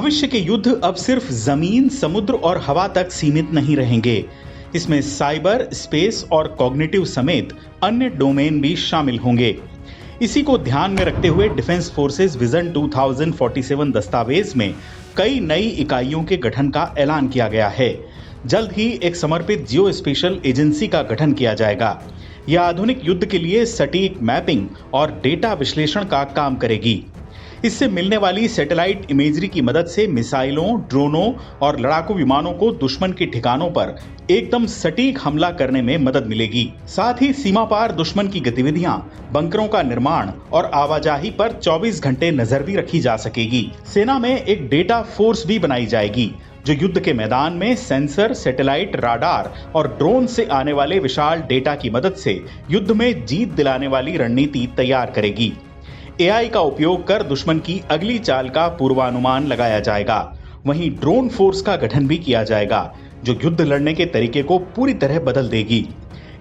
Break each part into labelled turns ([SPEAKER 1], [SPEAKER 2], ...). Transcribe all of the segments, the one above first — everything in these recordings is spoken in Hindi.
[SPEAKER 1] भविष्य के युद्ध अब सिर्फ जमीन, समुद्र और हवा तक सीमित नहीं रहेंगे। इसमें साइबर, स्पेस और कॉग्निटिव समेत अन्य डोमेन भी शामिल होंगे। इसी को ध्यान में रखते हुए डिफेंस फोर्सेस विजन 2047 दस्तावेज में कई नई इकाइयों के गठन का ऐलान किया गया है। जल्द ही एक समर्पित जियो स्पेशल एजेंसी का गठन किया जाएगा। यह आधुनिक युद्ध के लिए सटीक मैपिंग और डेटा विश्लेषण का काम करेगी। इससे मिलने वाली सैटेलाइट इमेजरी की मदद से मिसाइलों, ड्रोनों और लड़ाकू विमानों को दुश्मन के ठिकानों पर एकदम सटीक हमला करने में मदद मिलेगी। साथ ही सीमा पार दुश्मन की गतिविधियां, बंकरों का निर्माण और आवाजाही पर 24 घंटे नजर भी रखी जा सकेगी। सेना में एक डेटा फोर्स भी बनाई जाएगी जो युद्ध के मैदान में सेंसर, सैटेलाइट, राडार और ड्रोन से आने वाले विशाल डेटा की मदद से युद्ध में जीत दिलाने वाली रणनीति तैयार करेगी। एआई का उपयोग कर दुश्मन की अगली चाल का पूर्वानुमान लगाया जाएगा। वहीं ड्रोन फोर्स का गठन भी किया जाएगा जो युद्ध लड़ने के तरीके को पूरी तरह बदल देगी।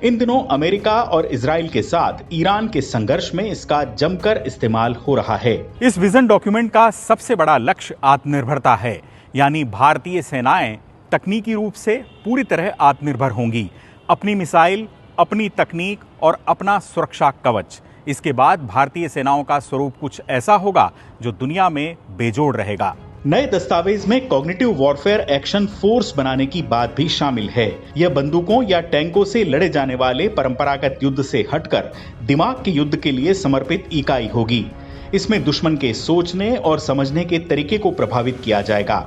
[SPEAKER 1] इन दिनों अमेरिका और इजराइल के साथ ईरान के संघर्ष में इसका जमकर इस्तेमाल हो रहा है।
[SPEAKER 2] इस विजन डॉक्यूमेंट का सबसे बड़ा लक्ष्य आत्मनिर्भरता है, यानी भारतीय सेनाएं तकनीकी रूप से पूरी तरह आत्मनिर्भर होंगी। अपनी मिसाइल, अपनी तकनीक और अपना सुरक्षा कवच। इसके बाद भारतीय सेनाओं का स्वरूप कुछ ऐसा होगा जो दुनिया में बेजोड़ रहेगा।
[SPEAKER 1] नए दस्तावेज में कॉग्निटिव वॉरफेयर एक्शन फोर्स बनाने की बात भी शामिल है। यह बंदूकों या टैंकों से लड़े जाने वाले परंपरागत युद्ध से हटकर दिमाग के युद्ध के लिए समर्पित इकाई होगी। इसमें दुश्मन के सोचने और समझने के तरीके को प्रभावित किया जाएगा।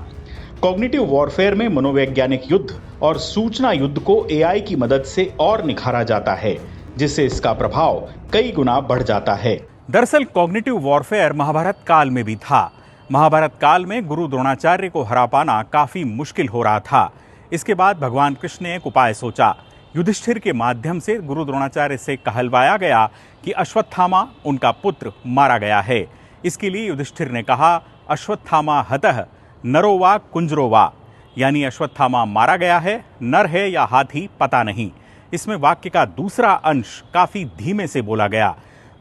[SPEAKER 1] कॉग्निटिव वॉरफेयर में मनोवैज्ञानिक युद्ध और सूचना युद्ध को एआई की मदद से और निखारा जाता है, जिससे इसका प्रभाव कई गुना बढ़ जाता है।
[SPEAKER 2] दरअसल कॉग्निटिव वॉरफेयर महाभारत काल में भी था। महाभारत काल में गुरु द्रोणाचार्य को हरा पाना काफी मुश्किल हो रहा था। इसके बाद भगवान कृष्ण ने एक उपाय सोचा। युधिष्ठिर के माध्यम से गुरु द्रोणाचार्य से कहलवाया गया कि अश्वत्थामा, उनका पुत्र, मारा गया है। इसके लिए युधिष्ठिर ने कहा, अश्वत्थामा हतः नरो वा कुंजरो वा, यानी अश्वत्थामा मारा गया है, नर है या हाथी पता नहीं। इसमें वाक्य का दूसरा अंश काफी धीमे से बोला गया।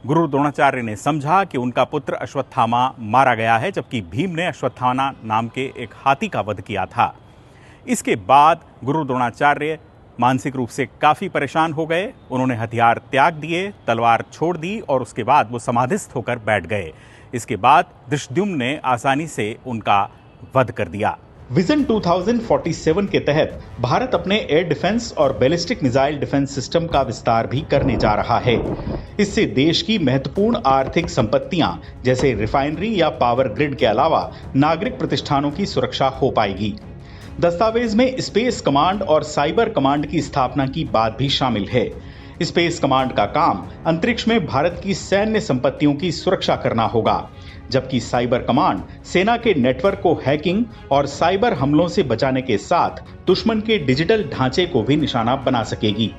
[SPEAKER 2] गुरु द्रोणाचार्य ने समझा कि उनका पुत्र अश्वत्थामा मारा गया है, जबकि भीम ने अश्वत्थामा नाम के एक हाथी का वध किया था। इसके बाद गुरु द्रोणाचार्य मानसिक रूप से काफी परेशान हो गए। उन्होंने हथियार त्याग दिए, तलवार छोड़ दी और उसके बाद वो समाधिस्थ होकर बैठ गए। इसके बाद धृष्टद्युम्न ने आसानी से उनका वध कर दिया।
[SPEAKER 1] विजन 2047 के तहत भारत अपने एयर डिफेंस और बैलिस्टिक मिसाइल डिफेंस सिस्टम का विस्तार भी करने जा रहा है। इससे देश की महत्वपूर्ण आर्थिक संपत्तियां जैसे रिफाइनरी या पावर ग्रिड के अलावा नागरिक प्रतिष्ठानों की सुरक्षा हो पाएगी। दस्तावेज में स्पेस कमांड और साइबर कमांड की स्थापना की बात भी शामिल है। स्पेस कमांड का काम अंतरिक्ष में भारत की सैन्य संपत्तियों की सुरक्षा करना होगा, जबकि साइबर कमांड सेना के नेटवर्क को हैकिंग और साइबर हमलों से बचाने के साथ दुश्मन के डिजिटल ढांचे को भी निशाना बना सकेगी।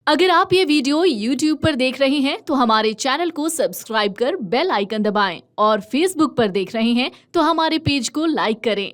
[SPEAKER 3] अगर आप ये वीडियो YouTube पर देख रहे हैं तो हमारे चैनल को सब्सक्राइब कर बेल आइकन दबाएं और Facebook पर देख रहे हैं तो हमारे पेज को लाइक करें।